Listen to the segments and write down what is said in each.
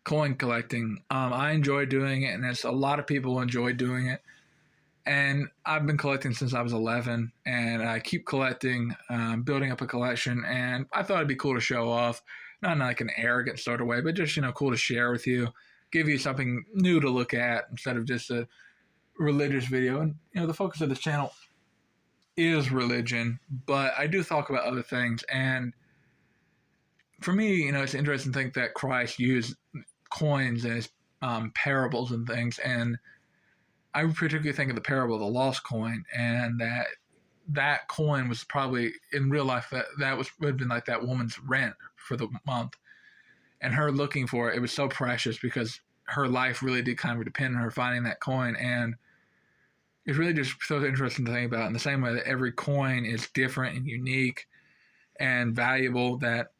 coin collecting. I enjoy doing it, and there's a lot of people who enjoy doing it. And I've been collecting since I was 11, and I keep collecting, building up a collection. And I thought it'd be cool to show off, not in like an arrogant sort of way, but just cool to share with you, give you something new to look at instead of just a religious video. And the focus of this channel is religion, but I do talk about other things. And for me, it's interesting to think that Christ used coins as parables and things. And I particularly think of the parable of the lost coin, and that coin was probably in real life that would have been like that woman's rent for the month, and her looking for it. It was so precious because her life really did kind of depend on her finding that coin, and it's really just so interesting to think about. In the same way that every coin is different and unique and valuable, that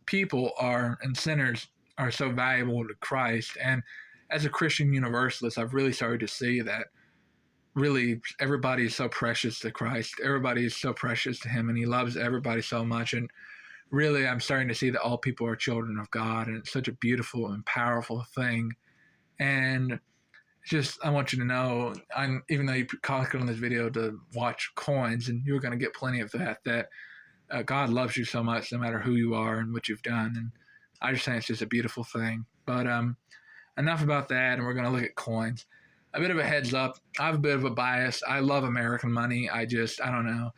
people are and sinners are so valuable to Christ. And as a Christian universalist, I've really started to see that really everybody is so precious to Christ. Everybody is so precious to him, and he loves everybody so much. And really, I'm starting to see that all people are children of God, and it's such a beautiful and powerful thing. And I want you to know, even though you clicked on this video to watch coins, and you're going to get plenty of that God loves you so much, no matter who you are and what you've done. And I just think it's just a beautiful thing. But enough about that, and we're going to look at coins. A bit of a heads up, I have a bit of a bias. I love American money. I don't know.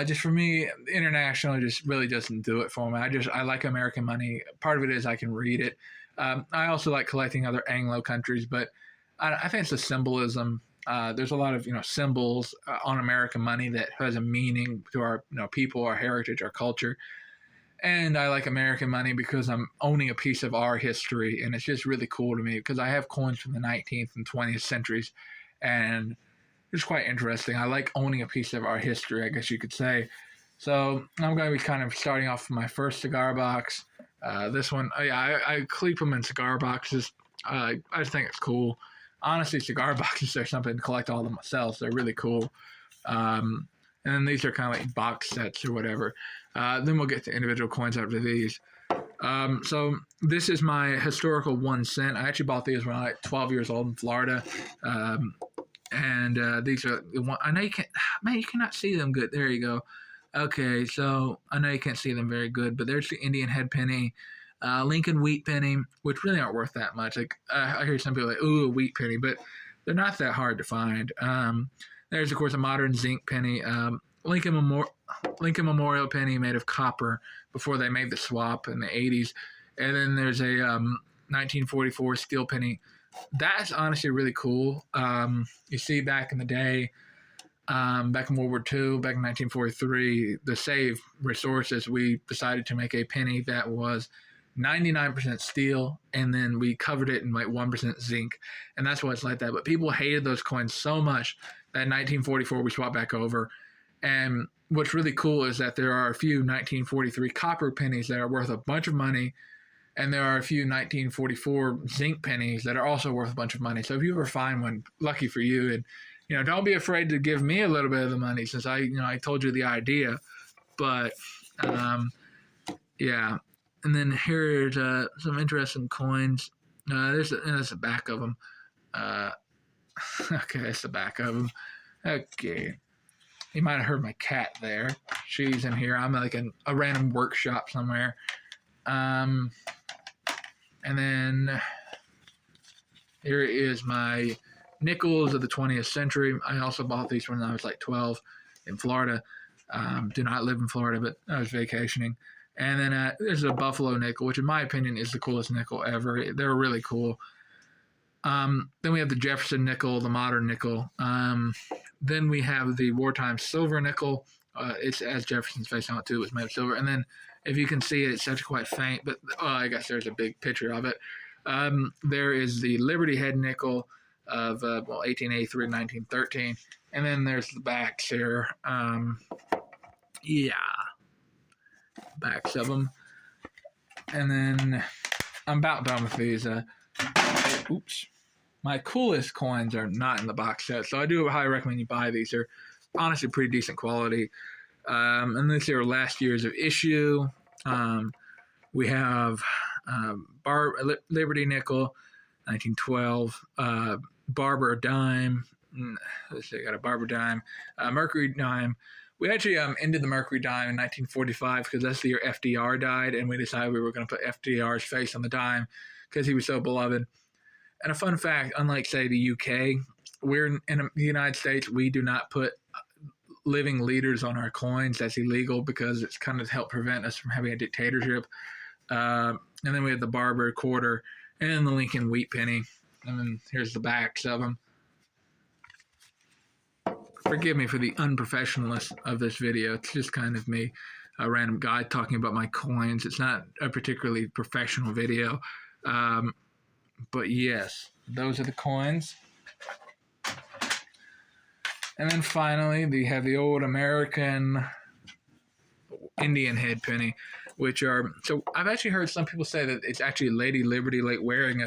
Just for me, international just really doesn't do it for me. I like American money. Part of it is I can read it. I also like collecting other Anglo countries, but I think it's the symbolism. There's a lot of symbols on American money that has a meaning to our people, our heritage, our culture. And I like American money because I'm owning a piece of our history, and it's just really cool to me because I have coins from the 19th and 20th centuries, and it's quite interesting. I like owning a piece of our history, I guess you could say. So I'm going to be kind of starting off with my first cigar box. This one, I keep them in cigar boxes. I just think it's cool. Honestly, cigar boxes are something to collect all of them myself. So they're really cool. And then these are kind of like box sets or whatever. Then we'll get to individual coins after these. So this is my historical 1 cent. I actually bought these when I was like 12 years old in Florida. And these are the one. I know you can't. Man, you cannot see them good. There you go. Okay, so I know you can't see them very good, but there's the Indian head penny, Lincoln wheat penny, which really aren't worth that much. Like I hear some people like, "Ooh, a wheat penny," but they're not that hard to find. There's of course a modern zinc penny, Lincoln Memorial penny made of copper before they made the swap in the 80s, and then there's a 1944 steel penny. That's honestly really cool. You see, back in the day, back in World War II, back in 1943, to save resources, we decided to make a penny that was 99% steel, and then we covered it in like 1% zinc, and that's why it's like that. But people hated those coins so much that in 1944 we swapped back over. And what's really cool is that there are a few 1943 copper pennies that are worth a bunch of money, and there are a few 1944 zinc pennies that are also worth a bunch of money. So if you ever find one, lucky for you. And don't be afraid to give me a little bit of the money, since I told you the idea. But yeah. And then here's some interesting coins. There's the back of them. Okay, that's the back of them. Okay. You might have heard my cat there. She's in here. I'm like in a random workshop somewhere. And then here is my nickels of the 20th century. I also bought these when I was like 12 in Florida. Do not live in Florida, but I was vacationing. And then there's a Buffalo nickel, which in my opinion is the coolest nickel ever. They're really cool. Then we have the Jefferson nickel, the modern nickel. Then we have the wartime silver nickel. It's as Jefferson's face on it too. It was made of silver. And then if you can see it, it's actually quite faint, but I guess there's a big picture of it. There is the Liberty Head nickel of 1883 and 1913. And then there's the backs here. Backs of them. And then I'm about done with these. Oops. My coolest coins are not in the box set, so I do highly recommend you buy these. They're honestly pretty decent quality. And these are last years of issue. We have Liberty nickel, 1912. Barber dime. Let's see, I got a Barber dime. Mercury dime. We actually ended the Mercury dime in 1945 because that's the year FDR died, and we decided we were going to put FDR's face on the dime because he was so beloved. And a fun fact, unlike, say, the UK, we're in the United States, we do not put living leaders on our coins. That's illegal because it's kind of helped prevent us from having a dictatorship. And then we have the Barber quarter and the Lincoln wheat penny. And then here's the backs of them. Forgive me for the unprofessionalness of this video. It's just kind of me, a random guy talking about my coins. It's not a particularly professional video. But yes, those are the coins. And then finally, we have the old American Indian head penny, which are, so I've actually heard some people say that it's actually Lady Liberty, like wearing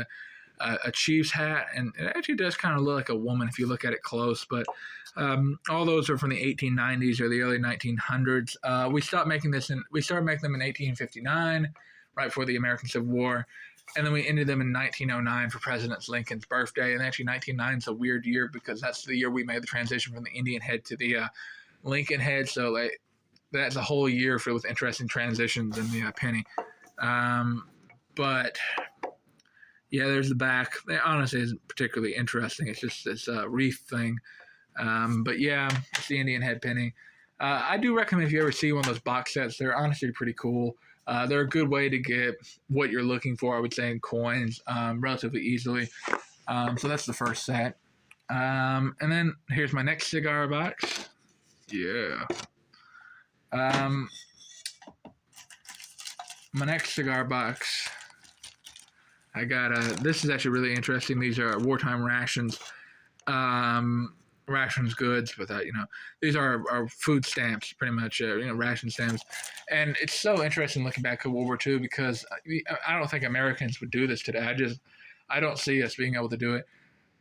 a chief's hat, and it actually does kind of look like a woman if you look at it close, but all those are from the 1890s or the early 1900s. We started making them in 1859, right before the American Civil War, and then we ended them in 1909 for President Lincoln's birthday. And actually 1909 is a weird year because that's the year we made the transition from the Indian head to the Lincoln head, so like that's a whole year filled with interesting transitions in the penny. But yeah, there's the back. It honestly isn't particularly interesting. It's just this wreath thing. But yeah, it's the Indian head penny. I do recommend if you ever see one of those box sets, they're honestly pretty cool. They're a good way to get what you're looking for, I would say, in coins relatively easily. So that's the first set. And then here's my next cigar box. Yeah. My next cigar box, I got this is actually really interesting. These are wartime rations. Rations goods, but these are our food stamps, pretty much, ration stamps. And it's so interesting looking back at World War II because I don't think Americans would do this today. I don't see us being able to do it.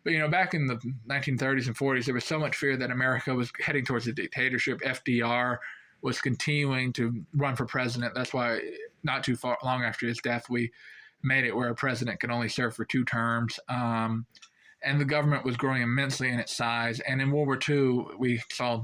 But, back in the 1930s and 40s, there was so much fear that America was heading towards a dictatorship. FDR was continuing to run for president. That's why not too long after his death, we made it where a president could only serve for 2 terms. And the government was growing immensely in its size. And in World War II, we saw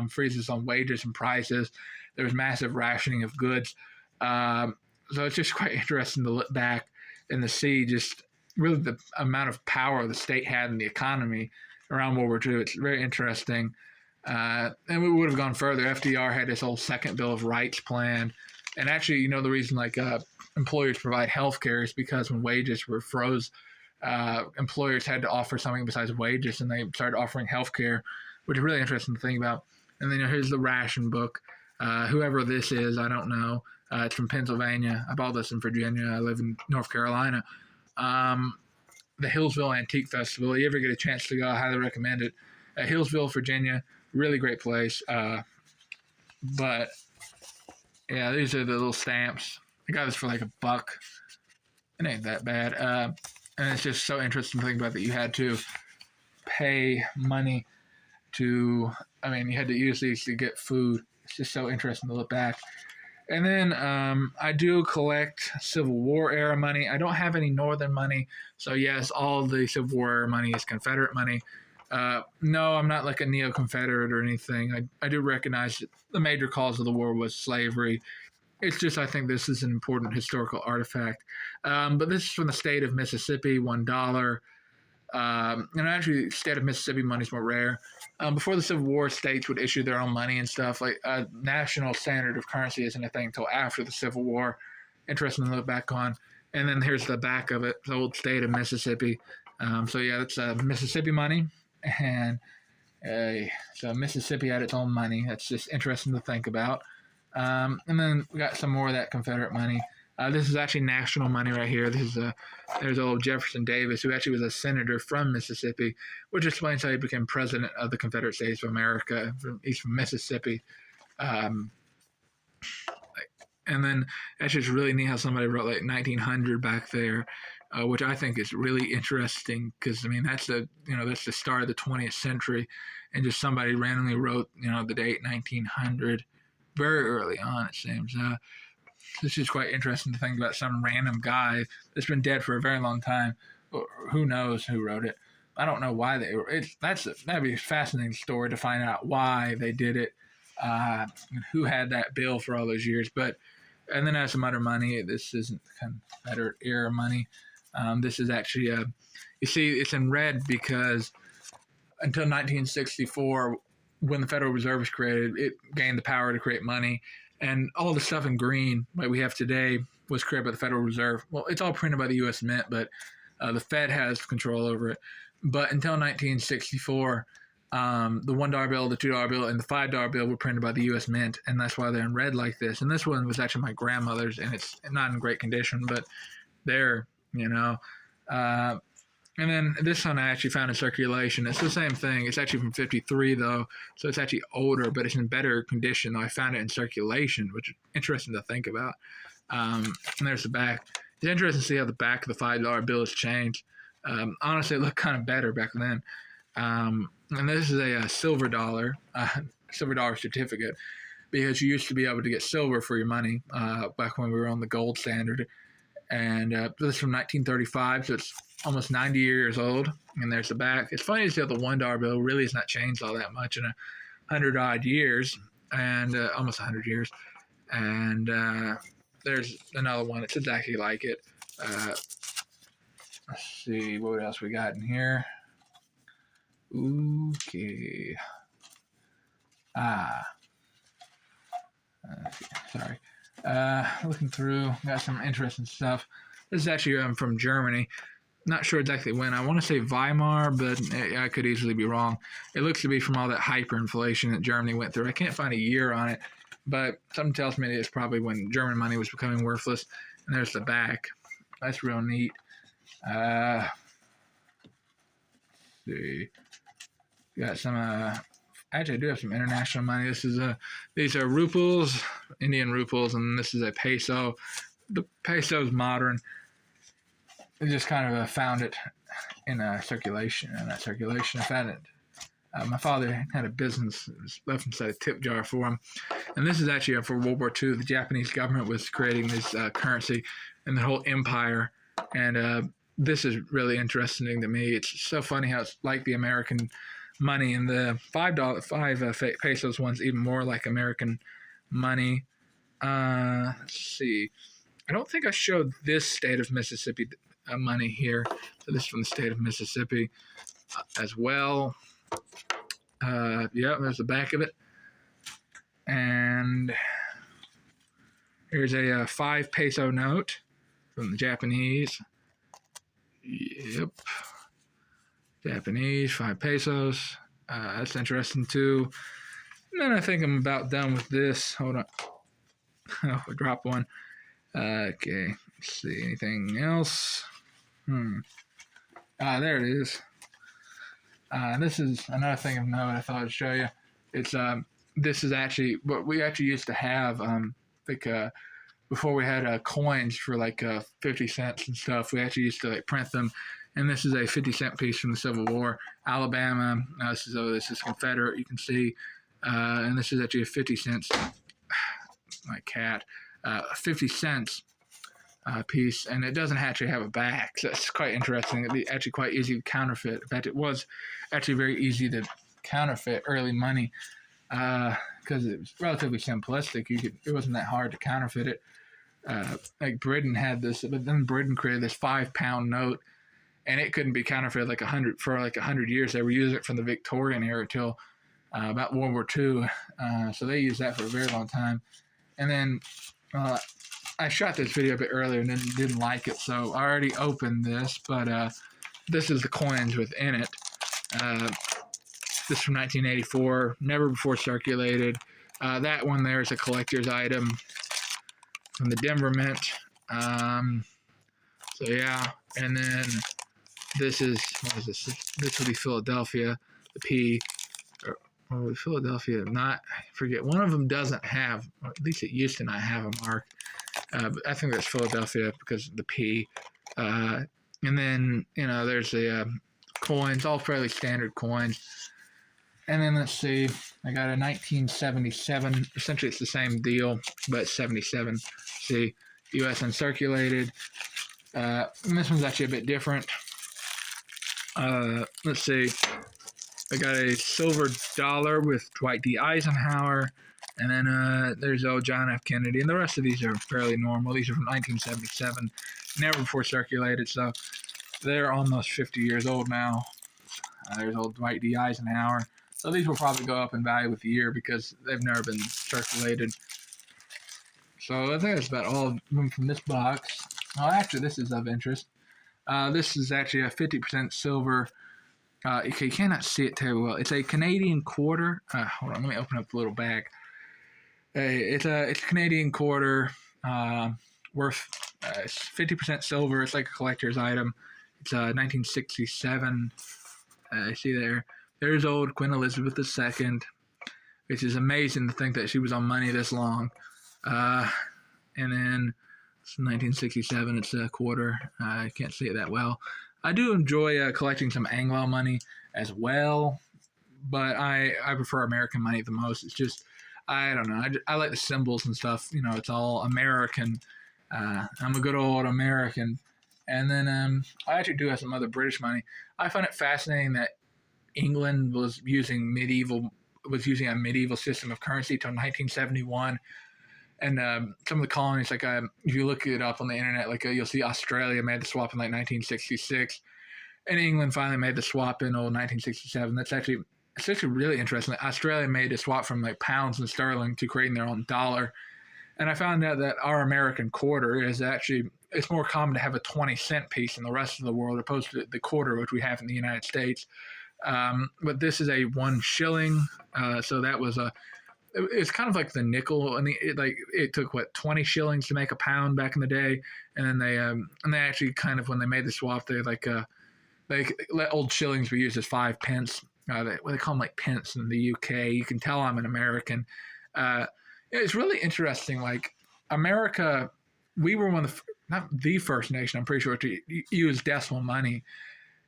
freezes on wages and prices. There was massive rationing of goods. So it's just quite interesting to look back and to see just really the amount of power the state had in the economy around World War II. It's very interesting. And we would have gone further. FDR had this whole second Bill of Rights plan. And actually, the reason employers provide health care is because when wages were froze, employers had to offer something besides wages, and they started offering health care, which is really interesting to think about. And then here's the ration book. Whoever this is, I don't know. It's from Pennsylvania. I bought this in Virginia. I live in North Carolina. The Hillsville Antique Festival. If you ever get a chance to go, I highly recommend it. Hillsville, Virginia, really great place. But yeah, these are the little stamps. I got this for like $1. It ain't that bad. And it's just so interesting to think about that you had to pay money you had to use these to get food. It's just so interesting to look back. And then I do collect Civil War era money. I don't have any Northern money. So yes, all the Civil War era money is Confederate money. No, I'm not like a neo-Confederate or anything. I do recognize that the major cause of the war was slavery. It's just I think this is an important historical artifact. But this is from the state of Mississippi, $1. And actually, the state of Mississippi money is more rare. Before the Civil War, states would issue their own money and stuff. Like a national standard of currency isn't a thing until after the Civil War. Interesting to look back on. And then here's the back of it, the old state of Mississippi. So yeah, that's Mississippi money. And so Mississippi had its own money. That's just interesting to think about. And then we got some more of that Confederate money. This is actually national money right here. This is there's old Jefferson Davis, who actually was a senator from Mississippi, which explains how he became president of the Confederate States of America. He's from Mississippi. And then that's just really neat how somebody wrote like 1900 back there, which I think is really interesting because that's the start of the 20th century, and just somebody randomly wrote the date 1900 very early on, it seems. It's just quite interesting to think about some random guy that's been dead for a very long time. Who knows who wrote it? I don't know why they. That'd be a fascinating story to find out why they did it, and who had that bill for all those years. But and then as some other money, this isn't kind of better era money. This is actually you see, it's in red because until 1964, when the Federal Reserve was created, it gained the power to create money. And all the stuff in green, like we have today, was created by the Federal Reserve. Well, it's all printed by the U.S. Mint, but the Fed has control over it. But until 1964, the $1 bill, the $2 bill, and the $5 bill were printed by the U.S. Mint, and that's why they're in red like this. And this one was actually my grandmother's, and it's not in great condition, but there, and then this one I actually found in circulation. It's the same thing. It's actually from 53, though, so it's actually older, but it's in better condition, though. I found it in circulation, which is interesting to think about. And there's the back. It's interesting to see how the back of the $5 bill has changed. Honestly, it looked kind of better back then. And this is a silver dollar certificate, because you used to be able to get silver for your money back when we were on the gold standard. And this is from 1935, so it's almost 90 years old. And there's the back. It's funny to see how the $1 bill really has not changed all that much in 100-odd years, and almost 100 years. And there's another one. It's exactly like it. Let's see what else we got in here. Okay. Sorry. Looking through, got some interesting stuff. This is actually from Germany. Not sure exactly when. I want to say Weimar, but I could easily be wrong. It looks to be from all that hyperinflation that Germany went through. I can't find a year on it, but something tells me it's probably when German money was becoming worthless. And there's the back. That's real neat. See. Got some actually I do have some international money. These are rupees, Indian rupees, and this is a peso. The peso is modern. I just kind of found it in circulation. I found it. My father had a business. It was left inside a tip jar for him. And this is actually for World War II. The Japanese government was creating this currency and the whole empire. And this is really interesting to me. It's so funny how it's like the American money, and the five pesos one's even more like American money. Let's see. I don't think I showed this state of Mississippi money here. So this is from the state of Mississippi as well. Yeah, there's the back of it. And here's a 5 peso note from the Japanese. Yep. Japanese, 5 pesos. That's interesting too. And then I think I'm about done with this. Hold on. Oh, I dropped one. Okay. Let's see. Anything else? There it is. This is another thing of note I thought I'd show you. It's this is actually what we actually used to have. Before we had coins for like 50 cents and stuff, we actually used to like print them. And this is a 50-cent piece from the Civil War, Alabama. This is Confederate, you can see. And this is actually a 50 cents. My cat. 50 cents piece, and it doesn't actually have a back, so it's quite interesting. It'd be actually quite easy to counterfeit. In fact, it was actually very easy to counterfeit early money because it was relatively simplistic. It wasn't that hard to counterfeit it. Like Britain had this, but then Britain created this 5-pound note, and it couldn't be counterfeited for 100 years. They were using it from the Victorian era till about World War II, so they used that for a very long time. And then I shot this video a bit earlier and then didn't like it, so I already opened this, but this is the coins within it. This is from 1984, never before circulated. That one there is a collector's item from the Denver Mint. So yeah, and then this is, what is this? This will be Philadelphia, the P. Or Philadelphia, I forget. One of them doesn't have, or at least it used to not have a mark. But I think that's Philadelphia because of the P. And then, there's the coins, all fairly standard coins. And then let's see, I got a 1977. Essentially, it's the same deal, but 77 see, U.S. uncirculated. And this one's actually a bit different. Let's see. I got a silver dollar with Dwight D. Eisenhower. And then there's old John F. Kennedy. And the rest of these are fairly normal. These are from 1977, never before circulated. So they're almost 50 years old now. There's old Dwight D. Eisenhower. So these will probably go up in value with the year because they've never been circulated. So I think that's about all of them from this box. Oh, actually, this is of interest. This is actually a 50% silver. Okay, you cannot see it terribly well. It's a Canadian quarter. Hold on, let me open up the little bag. It's a Canadian quarter worth 50% silver. It's like a collector's item. It's 1967. See there. There's old Queen Elizabeth II, which is amazing to think that she was on money this long. And then it's 1967. It's a quarter. I can't see it that well. I do enjoy collecting some Anglo money as well, but I prefer American money the most. It's just, I don't know. I like the symbols and stuff. You know, it's all American. I'm a good old American. And then I actually do have some other British money. I find it fascinating that England was using a medieval system of currency till 1971. And some of the colonies, like if you look it up on the internet, like you'll see Australia made the swap in like 1966, and England finally made the swap in 1967. It's actually really interesting. Australia made a swap from like pounds and sterling to creating their own dollar. And I found out that our American quarter is actually, it's more common to have a 20-cent piece in the rest of the world opposed to the quarter, which we have in the United States. But this is a 1 shilling. So that was it's kind of like the nickel, and it took 20 shillings to make a pound back in the day, and then they actually kind of, when they made the swap, they let old shillings be used as 5 pence. They call them like pence in the UK. You can tell I'm an American. It's really interesting. Like America, we were one of the, not the first nation, I'm pretty sure, to use decimal money.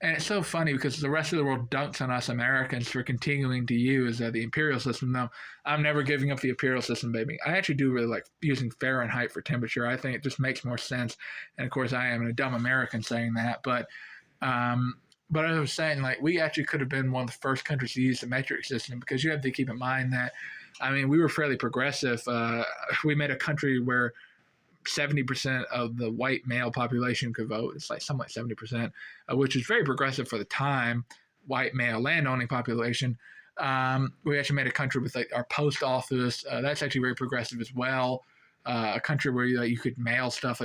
And it's so funny because the rest of the world dunks on us Americans for continuing to use the imperial system. No, I'm never giving up the imperial system, baby. I actually do really like using Fahrenheit for temperature. I think it just makes more sense. And of course, I am a dumb American saying that. But I was saying, like, we actually could have been one of the first countries to use the metric system, because you have to keep in mind that, I mean, we were fairly progressive. We made a country where 70% of the white male population could vote. It's like somewhat 70%, which is very progressive for the time, white male landowning population. We actually made a country with like our post office. That's actually very progressive as well. A country where you could mail stuff.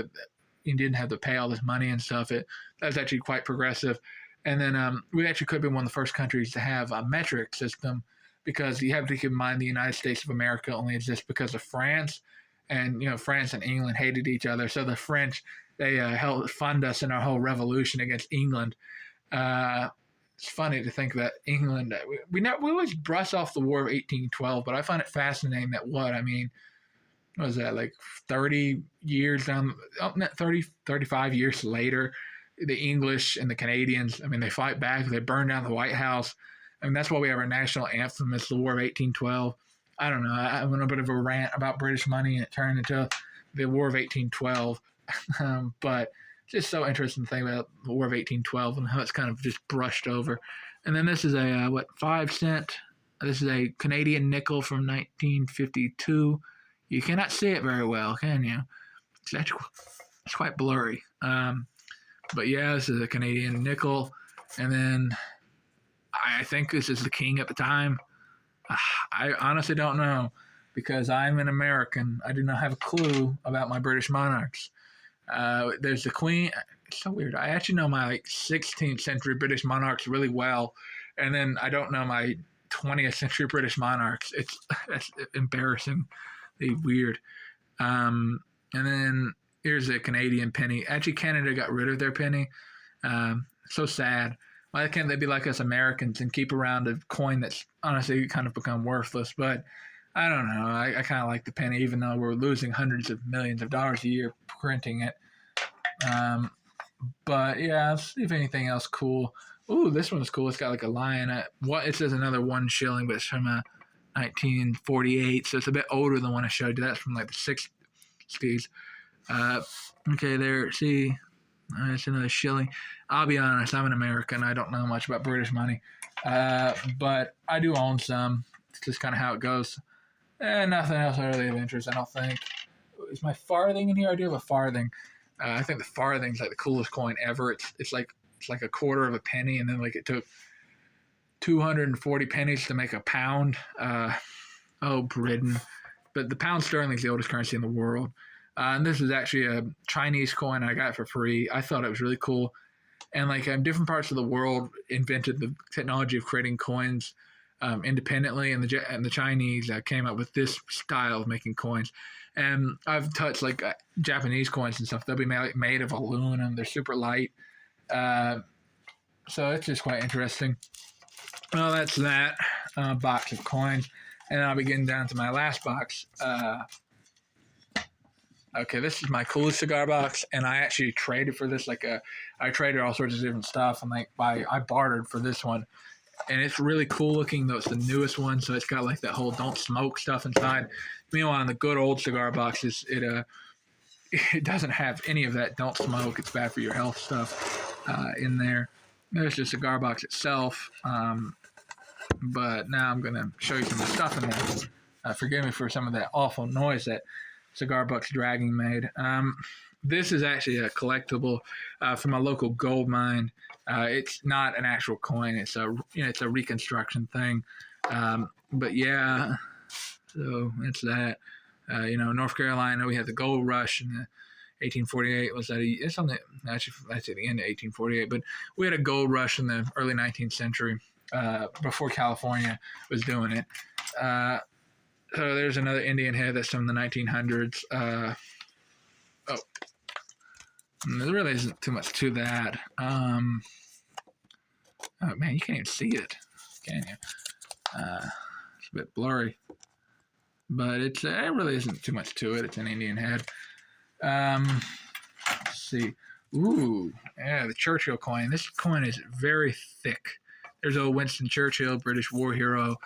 You didn't have to pay all this money and stuff. That's actually quite progressive. And then we actually could have been one of the first countries to have a metric system, because you have to keep in mind the United States of America only exists because of France. And, France and England hated each other. So the French, they helped fund us in our whole revolution against England. It's funny to think that England, we always brush off the War of 1812, but I find it fascinating that what was that, like 30 years down, 35 years later, the English and the Canadians, I mean, they fight back, they burn down the White House. I mean, that's why we have our national anthem, it's the War of 1812. I don't know. I went a bit of a rant about British money, and it turned into the War of 1812. But it's just so interesting to think about the War of 1812 and how it's kind of just brushed over. And then this is a 5 cent. This is a Canadian nickel from 1952. You cannot see it very well, can you? It's quite blurry. But yeah, this is a Canadian nickel. And then I think this is the king at the time. I honestly don't know, because I'm an American. I do not have a clue about my British monarchs. There's the Queen. It's so weird. I actually know my 16th century British monarchs really well, and then I don't know my 20th century British monarchs. That's embarrassingly weird. And then here's a Canadian penny. Actually, Canada got rid of their penny. So sad. Why can't they be like us Americans and keep around a coin that's honestly kind of become worthless? But I don't know. I kind of like the penny, even though we're losing hundreds of millions of dollars a year printing it. But yeah, let's see if anything else cool. Ooh, this one's cool. It's got like a lion. It says another 1 shilling, but it's from 1948, so it's a bit older than the one I showed you. That's from like the 60s. Uh, okay, there. See, it's another shilling. I'll be honest, I'm an American. I don't know much about British money, but I do own some. It's just kind of how it goes. And nothing else really of interest, I don't think. Is my farthing in here? I do have a farthing. I think the farthing's like the coolest coin ever. It's like a quarter of a penny, and then like it took 240 pennies to make a pound. Oh, Britain. But the pound sterling is the oldest currency in the world. And this is actually a Chinese coin I got for free. I thought it was really cool. And like different parts of the world invented the technology of creating coins independently, and the Chinese came up with this style of making coins. And I've touched like Japanese coins and stuff. They'll be made of aluminum. They're super light. So it's just quite interesting. Well, that's that box of coins. And I'll be getting down to my last box. Okay, this is my coolest cigar box, and I actually traded for this. I traded all sorts of different stuff, and I bartered for this one, and it's really cool looking. Though it's the newest one, so it's got like that whole "don't smoke" stuff inside. Meanwhile, in the good old cigar boxes, it doesn't have any of that "don't smoke." It's bad for your health stuff in there. There's the cigar box itself, but now I'm gonna show you some of the stuff in there. Forgive me for some of that awful noise that Cigar Box dragging made. This is actually a collectible from a local gold mine. It's not an actual coin. It's a reconstruction thing. But yeah, so it's that. North Carolina, we had the gold rush in the 1848. It's something actually that's at the end of 1848. But we had a gold rush in the early 19th century before California was doing it. So there's another Indian head that's from the 1900s. There really isn't too much to that. Oh man, you can't even see it, can you? It's a bit blurry, but it really isn't too much to it. It's an Indian head. Let's see. Ooh, yeah, the Churchill coin. This coin is very thick. There's old Winston Churchill, British war hero.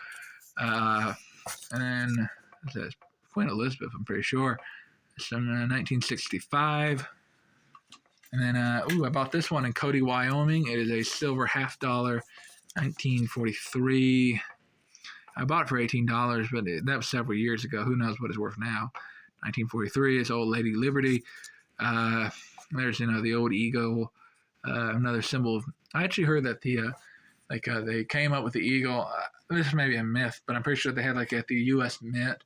And then it says Queen Elizabeth, I'm pretty sure. It's from 1965. And then, I bought this one in Cody, Wyoming. It is a silver $half, 1943. I bought it for $18, but that was several years ago. Who knows what it's worth now? 1943. It's Old Lady Liberty. There's the old eagle. Another symbol. I actually heard that they came up with the eagle. This may be a myth, but I'm pretty sure they had at the U.S. Mint,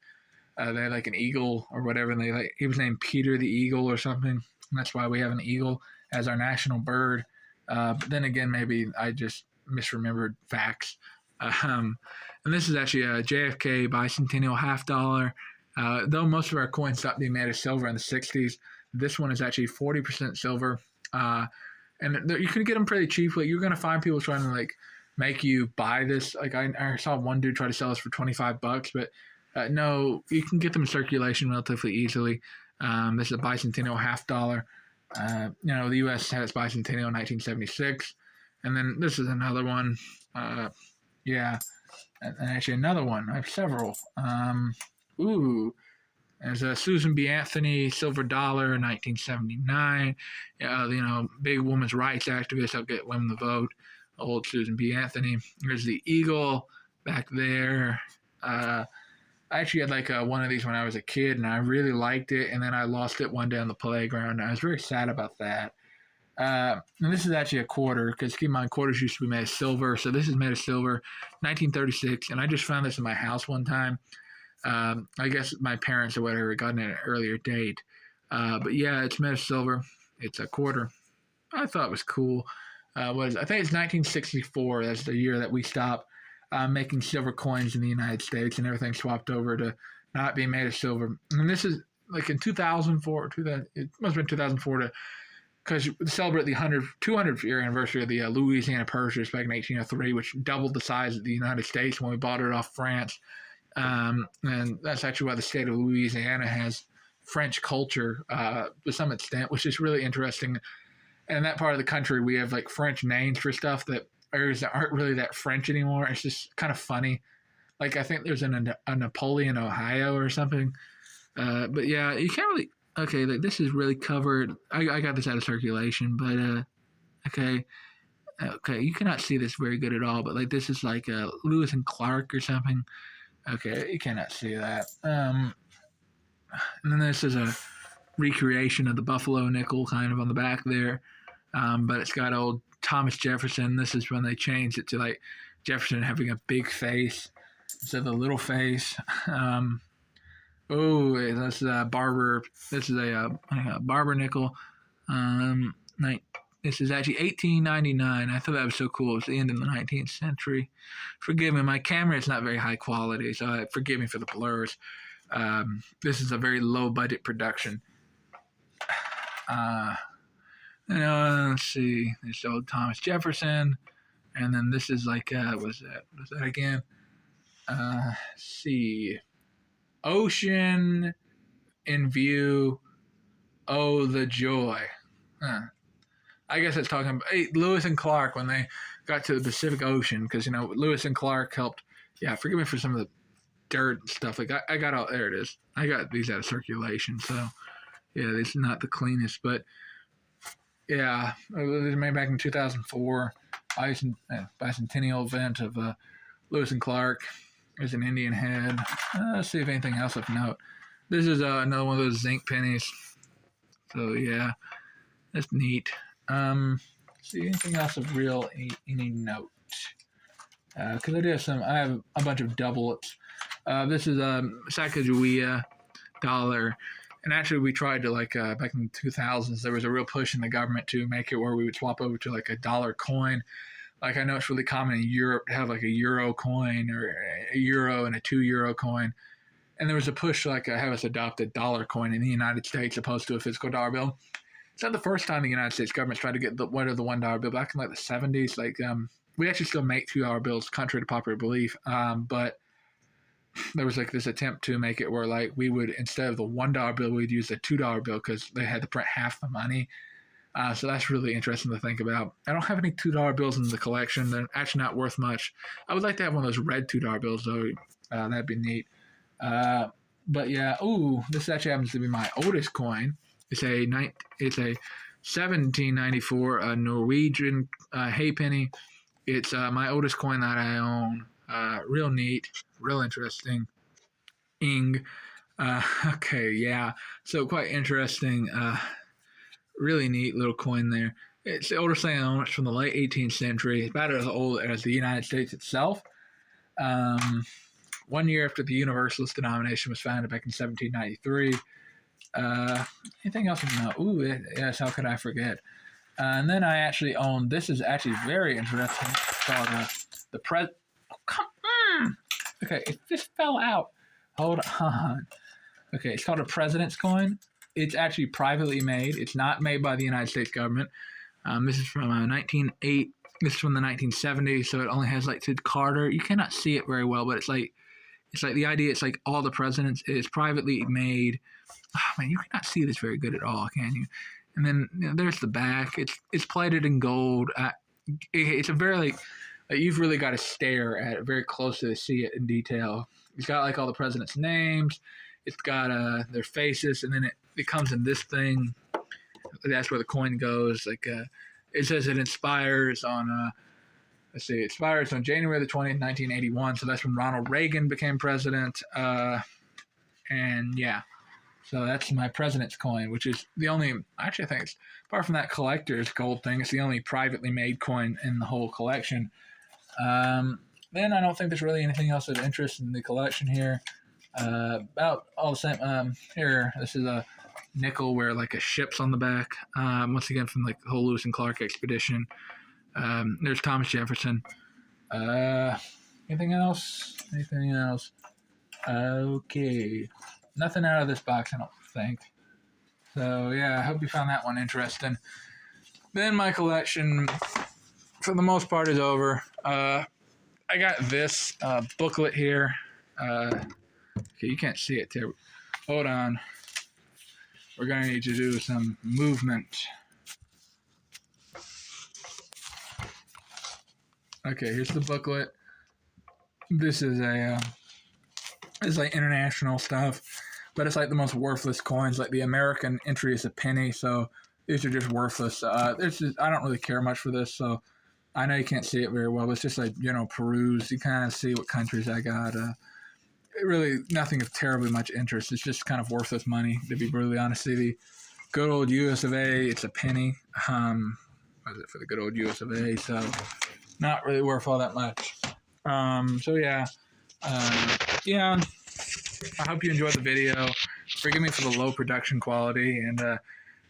they had an eagle or whatever, and he was named Peter the Eagle or something. And that's why we have an eagle as our national bird. But then again, maybe I just misremembered facts. And this is actually a JFK bicentennial $half. Though most of our coins stopped being made of silver in the 60s, this one is actually 40% silver. And you can get them pretty cheaply. You're going to find people trying to make you buy this. I saw one dude try to sell this for $25, but no, you can get them in circulation relatively easily. This is a bicentennial $half. The U.S. had its bicentennial in 1976, and then this is another one. Yeah, and actually another one. I have several. There's a Susan B. Anthony silver dollar, 1979. Big women's rights activist. Helped get women to vote. Old Susan B. Anthony. There's the eagle back there. I actually had one of these when I was a kid, and I really liked it. And then I lost it one day on the playground. And I was very sad about that. And this is actually a quarter, because keep in mind, quarters used to be made of silver. So this is made of silver, 1936. And I just found this in my house one time. I guess my parents or whatever got it at an earlier date. But yeah, it's made of silver. It's a quarter. I thought it was cool. I think it's 1964. That's the year that we stopped making silver coins in the United States, and everything swapped over to not being made of silver. And this is in 2004. It must have been 2004 because to celebrate the 200th year anniversary of the Louisiana Purchase back in 1803, which doubled the size of the United States when we bought it off France. And that's actually why the state of Louisiana has French culture to some extent, which is really interesting. And in that part of the country, we have French names for stuff that areas that aren't really that French anymore. It's just kind of funny. I think there's a Napoleon, Ohio or something. But yeah, you can't really, okay, like this is really covered. I got this out of circulation, but okay, okay, you cannot see this very good at all. But like this is like Lewis and Clark or something. Okay, you cannot see that. And then this is a recreation of the Buffalo nickel kind of on the back there. But it's got old Thomas Jefferson. This is when they changed it to like Jefferson having a big face instead of the little face. This is a barber. This is a barber nickel. This is actually 1899. I thought that was so cool. It's the end of the 19th century. Forgive me, my camera is not very high quality, so forgive me for the blurs. This is a very low budget production. Let's see. There's old Thomas Jefferson, and then this is like what's that again? Let's see. Ocean in view. Oh, the joy. I guess it's talking about Lewis and Clark when they got to the Pacific Ocean, because Lewis and Clark helped. Yeah, forgive me for some of the dirt and stuff. Like I got all there. It is. I got these out of circulation, so yeah, this is not the cleanest, but yeah, it was made back in 2004. Bicentennial event of Lewis and Clark. There's an Indian head. Let's see if anything else of note. This is another one of those zinc pennies. So yeah, that's neat. See anything else of real any note? Because I have a bunch of doublets. This is a Sacagawea dollar. And actually, we tried to back in the 2000s, there was a real push in the government to make it where we would swap over to like a dollar coin. Like I know it's really common in Europe to have like a euro coin or a euro and a €2 coin. And there was a push to have us adopt a dollar coin in the United States opposed to a physical dollar bill. It's not the first time the United States government's tried to get the $1 bill. Back in the 70s, we actually still make $2 bills, contrary to popular belief. But there was this attempt to make it where we would, instead of the $1 bill, we'd use the $2 bill because they had to print half the money. So that's really interesting to think about. I don't have any $2 bills in the collection. They're actually not worth much. I would like to have one of those red $2 bills though. That'd be neat. But yeah, this actually happens to be my oldest coin. It's a 1794 Norwegian halfpenny. It's my oldest coin that I own. Real neat, real interesting. Okay, yeah. So quite interesting. Really neat little coin there. It's the oldest thing I own. It's from the late 18th century. It's about as old as the United States itself. 1 year after the Universalist denomination was founded back in 1793. Anything else? No. Yes, how could I forget? And then I actually own, this is actually very interesting. It's called the Oh, come on! Okay, it just fell out. Hold on. Okay, it's called a President's Coin. It's actually privately made. It's not made by the United States government. This is from 1908. This is from the 1970s, so it only has to Carter. You cannot see it very well, but it's like the idea. It's like all the presidents. It's privately made. Oh man, you cannot see this very good at all, can you? And then there's the back. It's plated in gold. It's a very you've really got to stare at it very closely to see it in detail. It's got all the presidents' names. It's got their faces, and then it comes in this thing. That's where the coin goes. It says it inspires on it expires on January the 20th, 1981. So that's when Ronald Reagan became president. And yeah, so that's my president's coin, which is the only, actually I think it's, apart from that collector's gold thing, it's the only privately made coin in the whole collection. Then I don't think there's really anything else of interest in the collection here. About all the same. Here, this is a nickel where a ship's on the back. Once again from the whole Lewis and Clark expedition. There's Thomas Jefferson. Anything else? Okay. Nothing out of this box, I don't think. So yeah, I hope you found that one interesting. Then my collection, for the most part, is over. I got this booklet here. Okay, you can't see it there. Hold on. We're going to need to do some movement. Okay, here's the booklet. This is international stuff. but it's like the most worthless coins. Like the American entry is a penny, so these are just worthless. I don't really care much for this, so I know you can't see it very well. But it's just like peruse. You kind of see what countries I got. Really, nothing of terribly much interest. It's just kind of worthless money, to be brutally honest. See the good old US of A. It's a penny. What is it for the good old US of A? So not really worth all that much. So yeah. Yeah, I hope you enjoyed the video. Forgive me for the low production quality, and I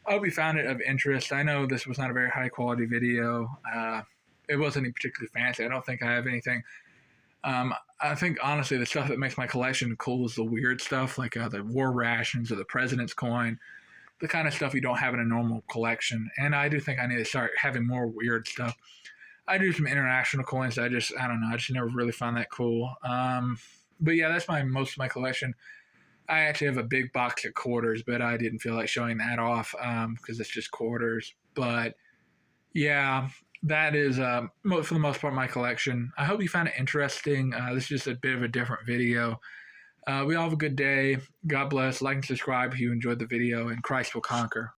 hope you found it of interest. I know this was not a very high quality video. It wasn't particularly fancy. I don't think I have anything. I think honestly, the stuff that makes my collection cool is the weird stuff, like the war rations or the president's coin, the kind of stuff you don't have in a normal collection. And I do think I need to start having more weird stuff. I do some international coins. I don't know. I just never really found that cool. But yeah, that's most of my collection. I actually have a big box of quarters, but I didn't feel like showing that off because it's just quarters. But yeah, that is for the most part my collection. I hope you found it interesting. This is just a bit of a different video. We all have a good day. God bless. Like and subscribe if you enjoyed the video, and Christ will conquer.